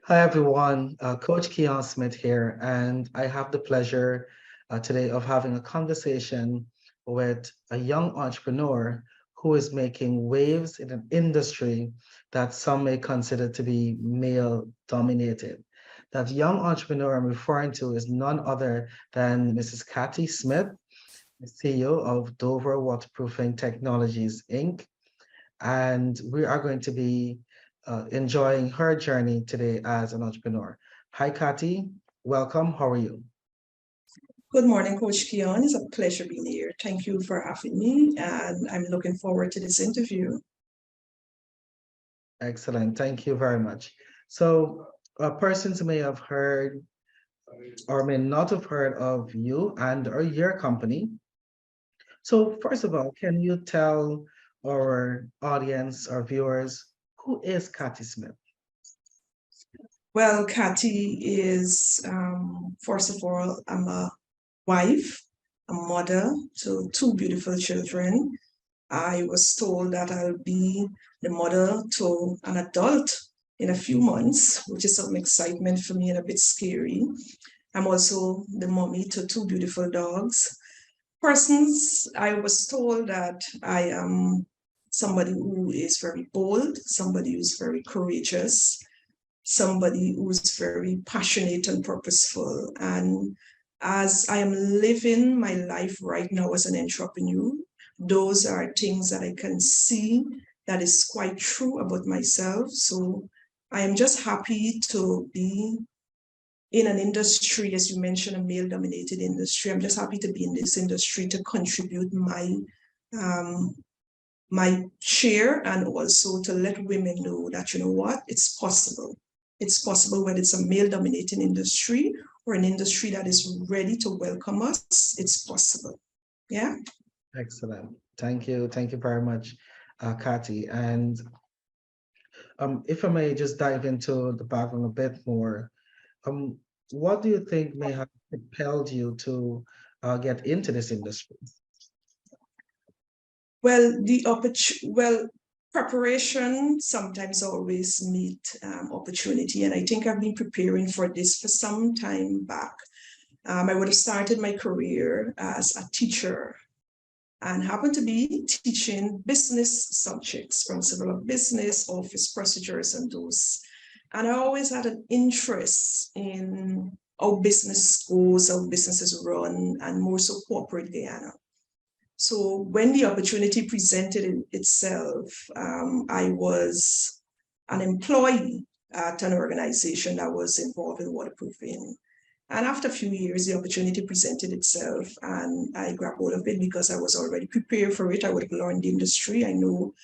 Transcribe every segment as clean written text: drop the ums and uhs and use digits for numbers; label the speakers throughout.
Speaker 1: Hi everyone, Coach Keon Smith here, and I have the pleasure today of having a conversation with a young entrepreneur who is making waves in an industry that some may consider to be male dominated. That young entrepreneur I'm referring to is none other than Mrs. Katy Smith, the CEO of Dover Waterproofing Technologies, Inc. And we are going to be enjoying her journey today as an entrepreneur. Hi, Katy. Welcome. How are you?
Speaker 2: Good morning, Coach Keon. It's a pleasure being here. Thank you for having me, and I'm looking forward to this interview.
Speaker 1: Excellent. Thank you very much. So, persons may have heard or may not have heard of you and or your company. So, first of all, can you tell our audience, our viewers, who is Katy Smith?
Speaker 2: Well, Katy is, first of all, I'm a wife, a mother to two beautiful children. I was told that I'll be the mother to an adult in a few months, which is some excitement for me and a bit scary. I'm also the mommy to two beautiful dogs. Persons, I was told that I am somebody who is very bold, somebody who's very courageous, somebody who's very passionate and purposeful. And as I am living my life right now as an entrepreneur, those are things that I can see that is quite true about myself. So I am just happy to be in an industry, as you mentioned, a male-dominated industry. I'm just happy to be in this industry to contribute um, my share, and also to let women know that, you know what, it's possible. It's possible whether it's a male-dominated industry or an industry that is ready to welcome us. It's possible. Yeah.
Speaker 1: Excellent. Thank you. Thank you very much, Katy. And if I may just dive into the background a bit more, um, what do you think may have propelled you to get into this industry?
Speaker 2: Well, preparation sometimes always meet opportunity, and I think I've been preparing for this for some time back. I would have started my career as a teacher and happened to be teaching business subjects, principle of business, office procedures, and those. And I always had an interest in how business goes, how businesses run, and more so corporate Guyana. So when the opportunity presented itself, I was an employee at an organization that was involved in waterproofing. And after a few years, the opportunity presented itself, and I grabbed hold of it because I was already prepared for it. I would have learned the industry. I know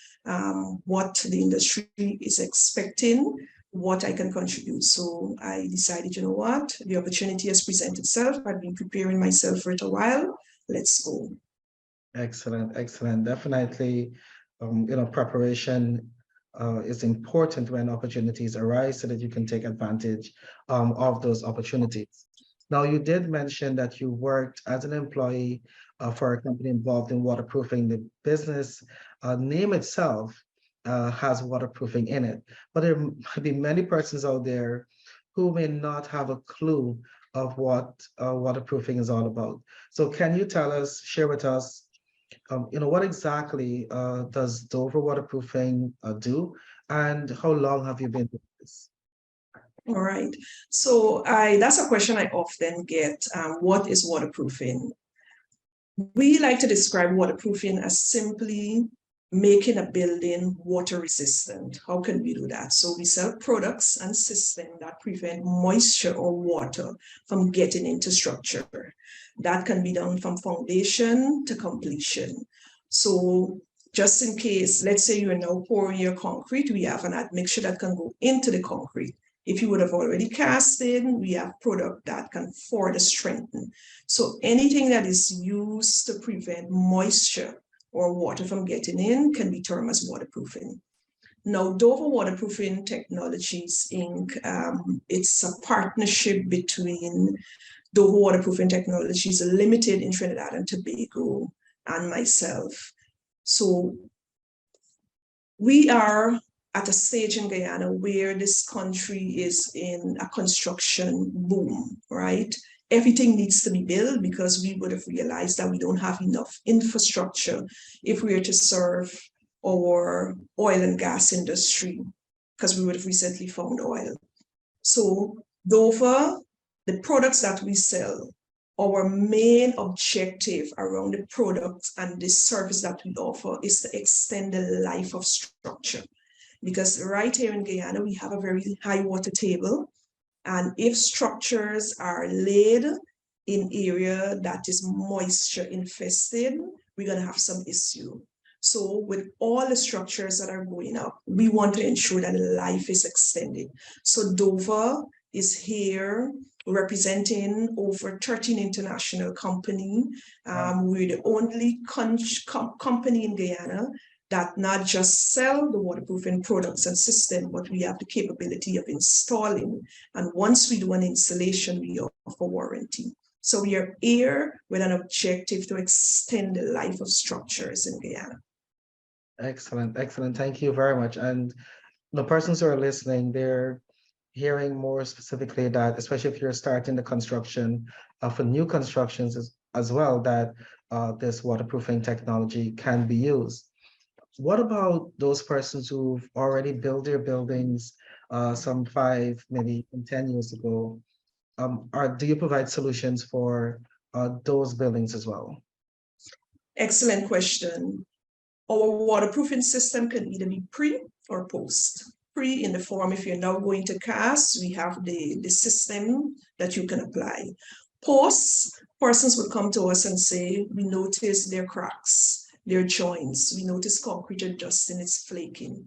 Speaker 2: what the industry is expecting, what I can contribute. So I decided, you know what, the opportunity has presented itself. I've been preparing myself for it a while. Let's go.
Speaker 1: Excellent, excellent. Definitely, preparation is important when opportunities arise so that you can take advantage of those opportunities. Now, you did mention that you worked as an employee for a company involved in waterproofing. The business name itself has waterproofing in it, but there might be many persons out there who may not have a clue of what waterproofing is all about. So can you tell us, share with us, what exactly does Dover waterproofing do, and how long have you been doing this?
Speaker 2: All right. So that's a question I often get. What is waterproofing? We like to describe waterproofing as simply making a building water resistant. How can we do that? So we sell products and systems that prevent moisture or water from getting into structure. That can be done from foundation to completion. So just in case, let's say you're now pouring your concrete, we have an admixture that can go into the concrete. If you would have already cast in, we have product that can further strengthen. So anything that is used to prevent moisture or water from getting in can be termed as waterproofing. Now, Dover Waterproofing Technologies, Inc., it's a partnership between Dover Waterproofing Technologies Limited in Trinidad and Tobago and myself. So we are at a stage in Guyana where this country is in a construction boom, right? Everything needs to be built because we would have realized that we don't have enough infrastructure if we are to serve our oil and gas industry, because we would have recently found oil. So Dover, the products that we sell, our main objective around the products and the service that we offer is to extend the life of structure. Because right here in Guyana, we have a very high water table. And if structures are laid in area that is moisture infested, we're going to have some issue. So with all the structures that are going up, we want to ensure that life is extended. So Dover is here representing over 13 international companies. We're the only company in Guyana that not just sell the waterproofing products and system, but we have the capability of installing. And once we do an installation, we offer warranty. So we are here with an objective to extend the life of structures in Guyana.
Speaker 1: Excellent, excellent. Thank you very much. And the persons who are listening, they're hearing more specifically that, especially if you're starting the construction for new constructions as well, that this waterproofing technology can be used. What about those persons who've already built their buildings some 5, maybe 10 years ago? Do you provide solutions for those buildings as well?
Speaker 2: Excellent question. Our waterproofing system can either be pre or post. Pre in the form, if you're now going to cast, we have the system that you can apply. Post, persons would come to us and say, we notice their cracks, their joints, we notice concrete adjusting, it's flaking.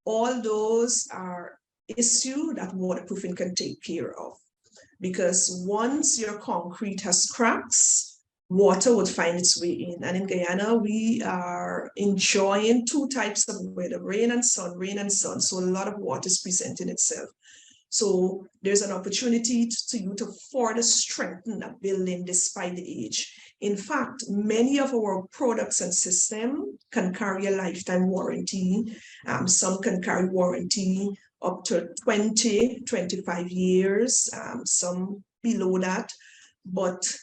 Speaker 2: All those are issues that waterproofing can take care of. Because once your concrete has cracks, water would find its way in. And in Guyana, we are enjoying 2 types of weather, rain and sun, rain and sun. So a lot of water is presenting itself. So there's an opportunity to you to further strengthen a building despite the age. In fact, many of our products and systems can carry a lifetime warranty. Some can carry warranty up to 20, 25 years, some below that. But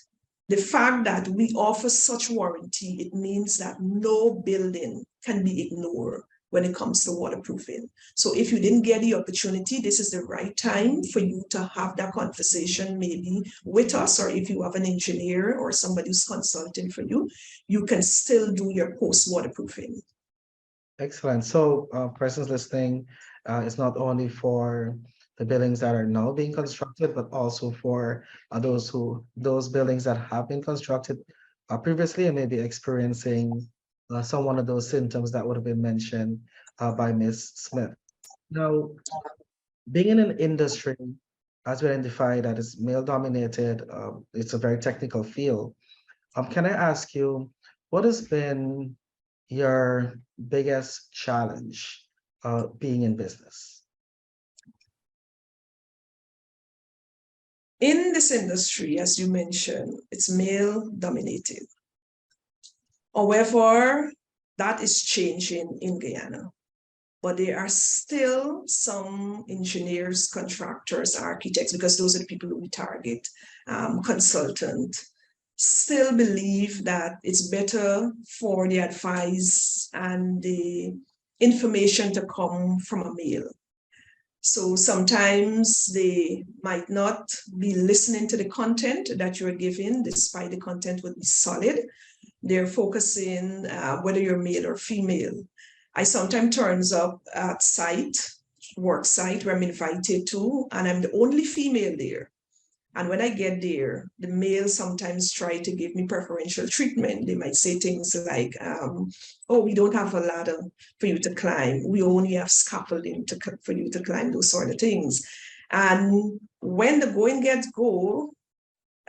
Speaker 2: the fact that we offer such warranty, it means that no building can be ignored when it comes to waterproofing. So if you didn't get the opportunity, this is the right time for you to have that conversation maybe with us, or if you have an engineer or somebody who's consulting for you, you can still do your post waterproofing.
Speaker 1: Excellent. So persons listening, it's not only for the buildings that are now being constructed, but also for those buildings that have been constructed previously and maybe experiencing some one of those symptoms that would have been mentioned by Ms. Smith. Now, being in an industry, as we identify that is male dominated, it's a very technical field. Can I ask you, what has been your biggest challenge being in business?
Speaker 2: In this industry, as you mentioned, it's male dominated. However, that is changing in Guyana. But there are still some engineers, contractors, architects, because those are the people who we target, consultant, still believe that it's better for the advice and the information to come from a male. So sometimes they might not be listening to the content that you're giving, despite the content would be solid. They're focusing whether you're male or female. I sometimes turns up at work site where I'm invited to, and I'm the only female there. And when I get there, the males sometimes try to give me preferential treatment. They might say things like, oh, we don't have a ladder for you to climb. We only have scaffolding for you to climb, those sort of things. And when the going gets go,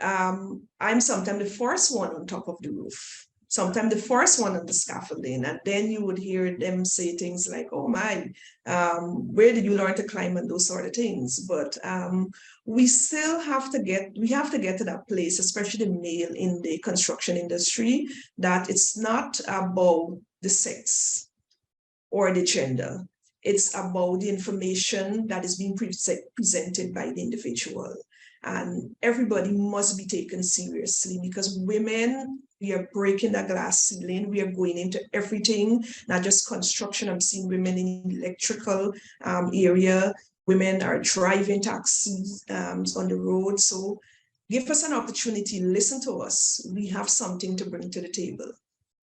Speaker 2: I'm sometimes the first one on top of the roof, sometimes the first one on the scaffolding. And then you would hear them say things like, oh my, where did you learn to climb, and those sort of things. But we still have to get to that place, especially the male in the construction industry, that it's not about the sex or the gender. It's about the information that is being presented by the individual. And everybody must be taken seriously, because women, we are breaking the glass ceiling. We are going into everything, not just construction. I'm seeing women in electrical area. Women are driving taxis on the road. So give us an opportunity, listen to us. We have something to bring to the table,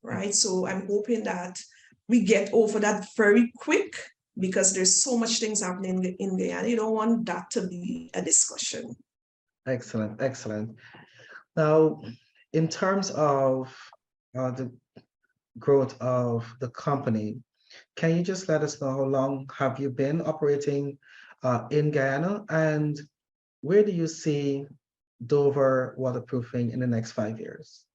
Speaker 2: right? So I'm hoping that we get over that very quick, because there's so much things happening in Guyana. You don't want that to be a discussion.
Speaker 1: Excellent, excellent. Now, in terms of the growth of the company, can you just let us know how long have you been operating in Guyana, and where do you see Dover waterproofing in the next 5 years?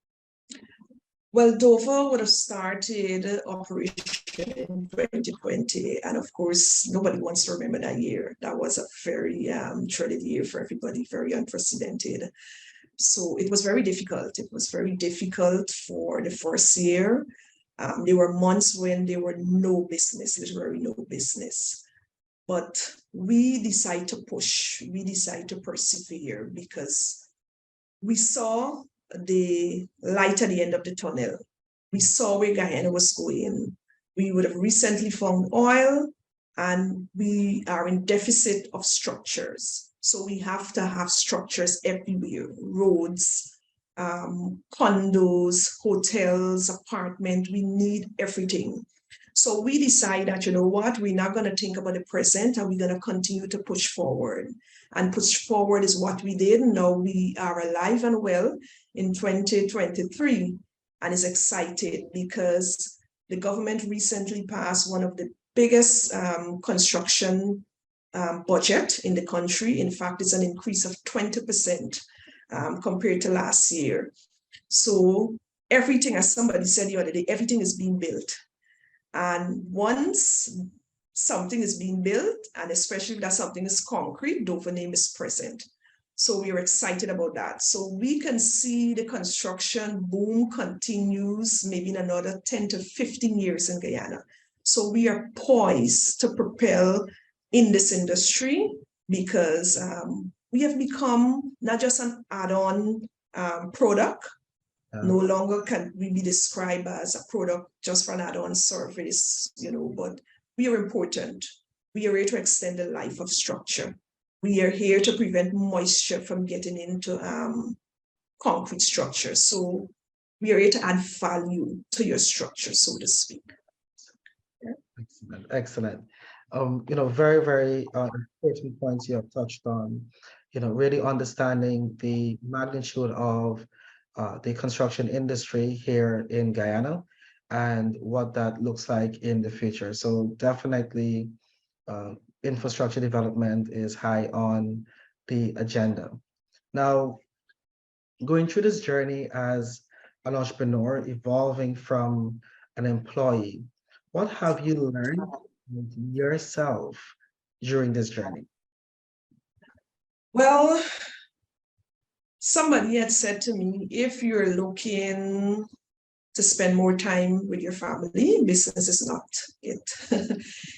Speaker 2: Well, Dover would have started operation in 2020. And of course, nobody wants to remember that year. That was a very dreaded year for everybody, very unprecedented. So it was very difficult. It was very difficult for the first year. There were months when there were no business, literally no business. But we decided to push, we decided to persevere, because we saw the light at the end of the tunnel. We saw where Guyana was going. We would have recently found oil, and we are in deficit of structures. So we have to have structures everywhere: roads, condos, hotels, apartment. We need everything. So we decide that, you know what, we're not going to think about the present, and we're going to continue to push forward. And push forward is what we did. Now we are alive and well in 2023, and is excited because the government recently passed one of the biggest construction budget in the country. In fact, it's an increase of 20% compared to last year. So everything, as somebody said the other day, everything is being built. And once something is being built, and especially if that something is concrete, Dover name is present. So we are excited about that. So we can see the construction boom continues maybe in another 10 to 15 years in Guyana. So we are poised to propel in this industry, because we have become not just an add-on product. No longer can we be described as a product just for an add-on service, but we are important. We are here to extend the life of structure. We are here to prevent moisture from getting into concrete structures. So we are here to add value to your structure, so to speak.
Speaker 1: Yeah. Excellent, excellent. Very, very important points you have touched on. Really understanding the magnitude of the construction industry here in Guyana and what that looks like in the future. So definitely infrastructure development is high on the agenda. Now, going through this journey as an entrepreneur, evolving from an employee, what have you learned yourself during this journey?
Speaker 2: Well, somebody had said to me, if you're looking to spend more time with your family, business is not it.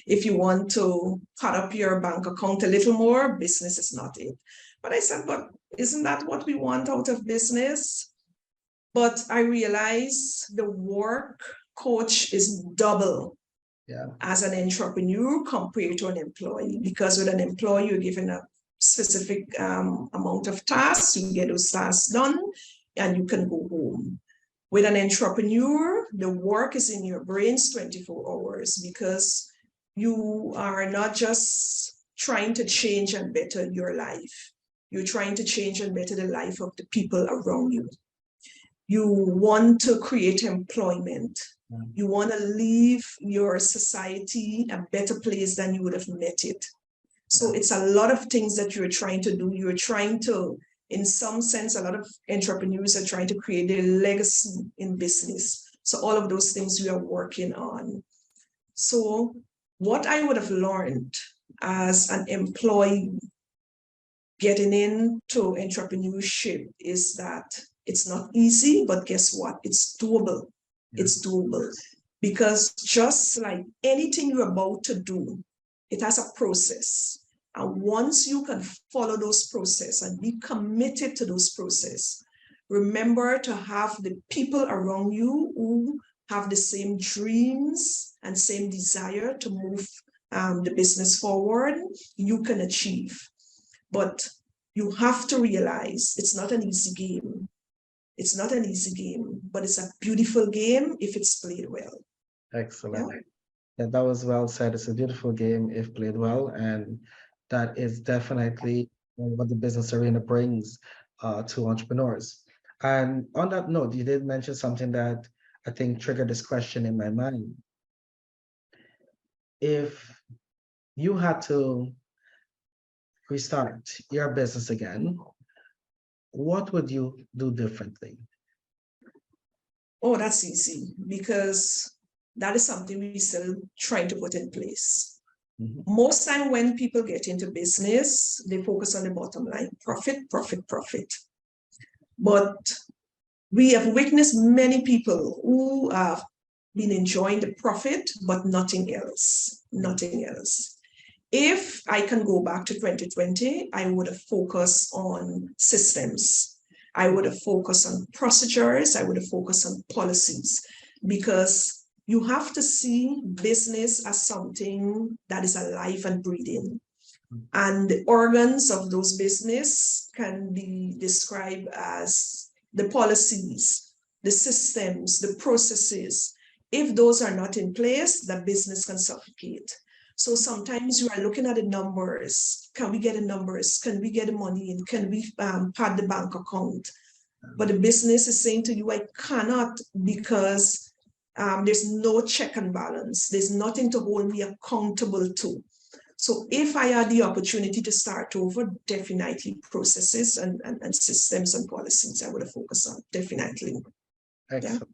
Speaker 2: If you want to cut up your bank account a little more, business is not it. But I said, but isn't that what we want out of business? But I realized the work coach is double as an entrepreneur compared to an employee, because with an employee, you're given a specific amount of tasks, you get those tasks done, and you can go home. With an entrepreneur, the work is in your brains 24 hours, because you are not just trying to change and better your life. You're trying to change and better the life of the people around you. You want to create employment. You want to leave your society a better place than you would have met it. So it's a lot of things that you're trying to do. You're trying to, in some sense, a lot of entrepreneurs are trying to create their legacy in business. So all of those things we are working on. So what I would have learned as an employee getting into entrepreneurship is that it's not easy, but guess what? It's doable. It's doable, because just like anything you're about to do, it has a process. And once you can follow those processes and be committed to those processes, remember to have the people around you who have the same dreams and same desire to move the business forward, you can achieve. But you have to realize it's not an easy game. It's not an easy game, but it's a beautiful game if it's played well.
Speaker 1: Excellent.
Speaker 2: Yeah.
Speaker 1: Yeah, that was well said. It's a beautiful game if played well, and that is definitely what the business arena brings to entrepreneurs. And on that note, you did mention something that I think triggered this question in my mind. If you had to restart your business again, what would you do differently?
Speaker 2: Oh, that's easy because that is something we still trying to put in place.
Speaker 1: Mhm.
Speaker 2: Most time when people get into business, they focus on the bottom line, profit, profit, profit. But we have witnessed many people who have been enjoying the profit, but nothing else, nothing else. If I can go back to 2020, I would have focused on systems. I would have focused on procedures. I would have focused on policies, because you have to see business as something that is alive and breathing. And the organs of those business can be described as the policies, the systems, the processes. If those are not in place, the business can suffocate. So sometimes you are looking at the numbers. Can we get the numbers? Can we get the money in? Can we pad the bank account? But the business is saying to you, I cannot, because there's no check and balance. There's nothing to hold me accountable to. So if I had the opportunity to start over, definitely processes and systems and policies I would have focused on, definitely.
Speaker 1: Excellent.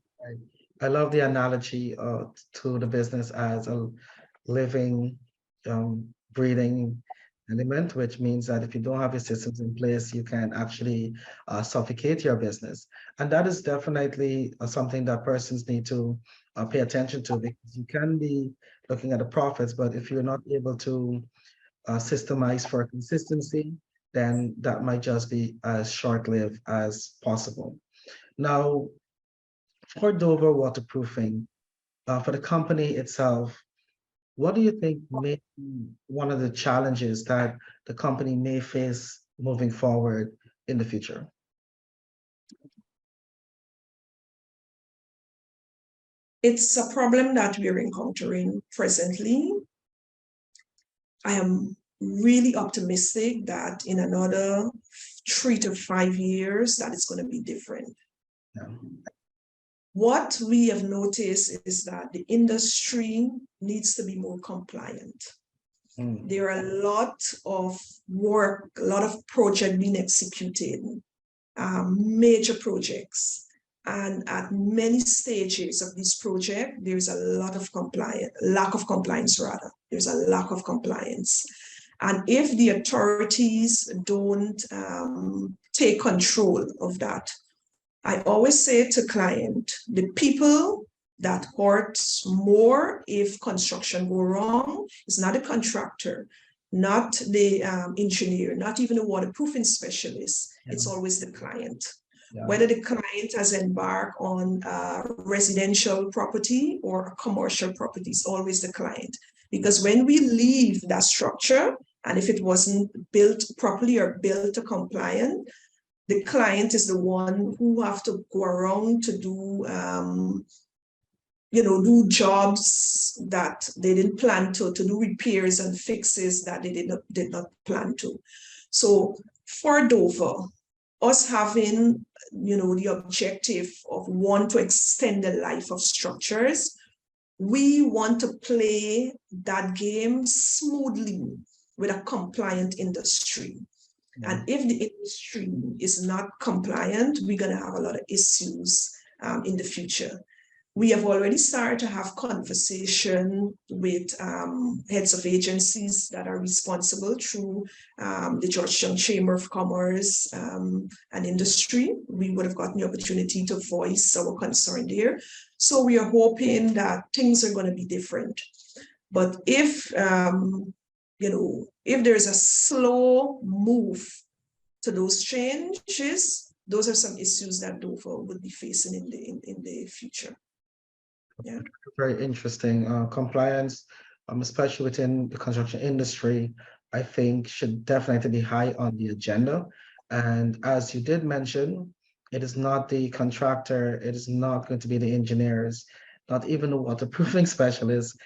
Speaker 1: I love the analogy to the business as a living, breathing element, which means that if you don't have your systems in place, you can actually suffocate your business. And that is definitely something that persons need to pay attention to, because you can be looking at the profits, but if you're not able to systemize for consistency, then that might just be as short-lived as possible. Now, for Dover waterproofing, for the company itself, what do you think may be one of the challenges that the company may face moving forward in the future?
Speaker 2: It's a problem that we're encountering presently. I am really optimistic that in another 3 to 5 years, that it's going to be different.
Speaker 1: Yeah.
Speaker 2: What we have noticed is that the industry needs to be more compliant. There are a lot of work, a lot of projects being executed, major projects. And at many stages of this project, there's a lot of lack of compliance rather. There's a lack of compliance. And if the authorities don't take control of that, I always say to client, the people that hurt more if construction go wrong is not a contractor, not the engineer, not even a waterproofing specialist. Yeah. It's always the client. Yeah. Whether the client has embarked on a residential property or a commercial property, it's always the client. Because when we leave that structure, and if it wasn't built properly or built to compliant, the client is the one who have to go around to do, do jobs that they didn't plan to do repairs and fixes that they did not plan to. So for Dover, us having, the objective of want to extend the life of structures, we want to play that game smoothly with a compliant industry. And if the industry is not compliant, we're going to have a lot of issues in the future. We have already started to have conversation with heads of agencies that are responsible through the Georgetown Chamber of Commerce and Industry. We would have gotten the opportunity to voice our concern there. So we are hoping that things are going to be different. But if if there's a slow move to those changes, those are some issues that Dover would be facing in the future. Yeah.
Speaker 1: Very interesting. Compliance, especially within the construction industry, I think should definitely be high on the agenda. And as you did mention, it is not the contractor, it is not going to be the engineers, not even the waterproofing specialists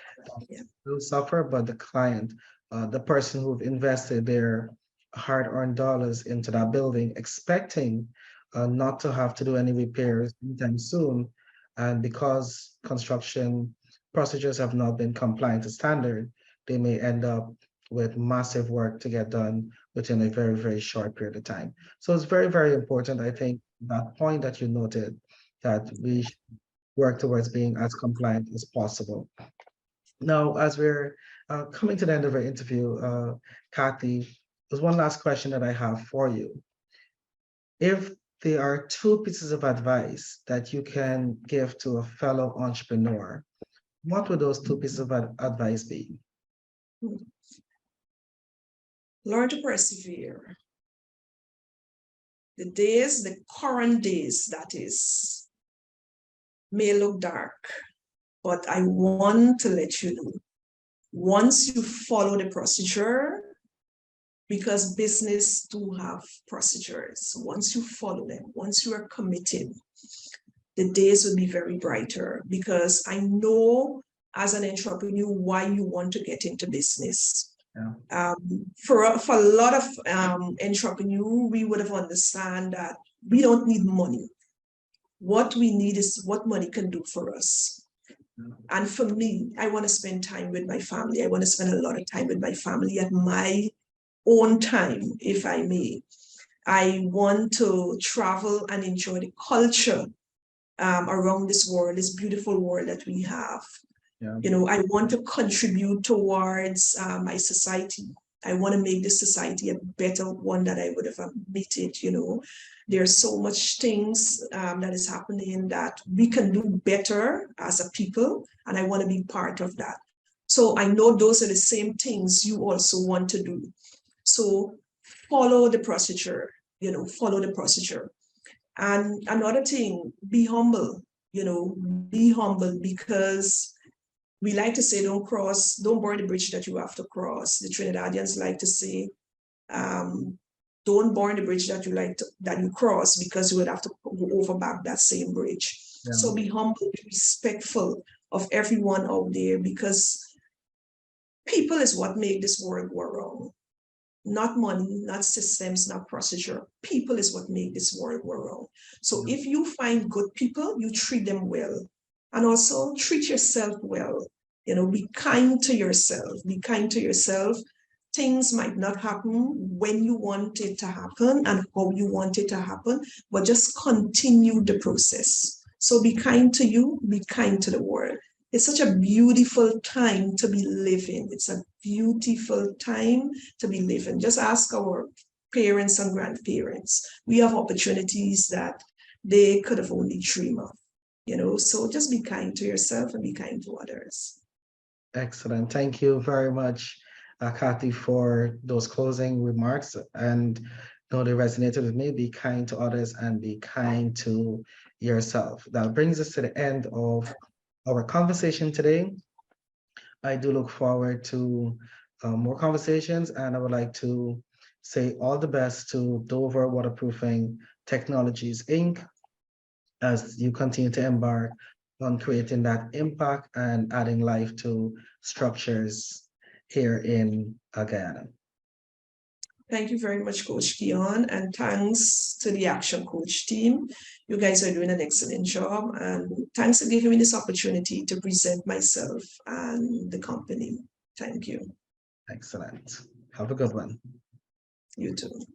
Speaker 2: Yeah.
Speaker 1: will suffer, but the client, the person who've invested their hard-earned dollars into that building, expecting not to have to do any repairs anytime soon. And because construction procedures have not been compliant to standard, they may end up with massive work to get done within a very, very short period of time. So it's very, very important, I think, that point that you noted, that we should work towards being as compliant as possible. Now, as we're coming to the end of our interview, Kathy, there's one last question that I have for you. If there are two pieces of advice that you can give to a fellow entrepreneur, what would those two pieces of advice be?
Speaker 2: Learn to persevere. The current days, that is, may look dark, but I want to let you know, once you follow the procedure, because business do have procedures, once you follow them, once you are committed, the days will be very brighter, because I know as an entrepreneur why you want to get into business.
Speaker 1: Yeah.
Speaker 2: For a lot of entrepreneurs, we would have understand that we don't need money. What we need is what money can do for us. And for me, I want to spend time with my family. I want to spend a lot of time with my family at my own time, if I may. I want to travel and enjoy the culture around this world, this beautiful world that we have.
Speaker 1: Yeah.
Speaker 2: I want to contribute towards my society. I want to make this society a better one that I would have admitted. There's so much things that is happening that we can do better as a people, and I want to be part of that. So I know those are the same things you also want to do. So follow the procedure, follow the procedure. And another thing, be humble, be humble, because we like to say, don't burn the bridge that you have to cross. The Trinidadians like to say, don't burn the bridge that you cross, because you would have to go over back that same bridge. Yeah. So be humble, be respectful of everyone out there, because people is what make this world go around. Not money, not systems, not procedure. People is what make this world go around. So if you find good people, you treat them well. And also treat yourself well. Be kind to yourself. Be kind to yourself. Things might not happen when you want it to happen and how you want it to happen, but just continue the process. So be kind to you, be kind to the world. It's such a beautiful time to be living. It's a beautiful time to be living. Just ask our parents and grandparents. We have opportunities that they could have only dreamed of. So just be kind to yourself and be kind to others.
Speaker 1: Excellent. Thank you very much, Kathy, for those closing remarks. And they resonated with me. Be kind to others and be kind to yourself. That brings us to the end of our conversation today. I do look forward to more conversations, and I would like to say all the best to Dover Waterproofing Technologies, Inc., as you continue to embark on creating that impact and adding life to structures here in Guyana.
Speaker 2: Thank you very much, Coach Keon, and thanks to the Action Coach team. You guys are doing an excellent job, and thanks for giving me this opportunity to present myself and the company. Thank you.
Speaker 1: Excellent. Have a good one.
Speaker 2: You too.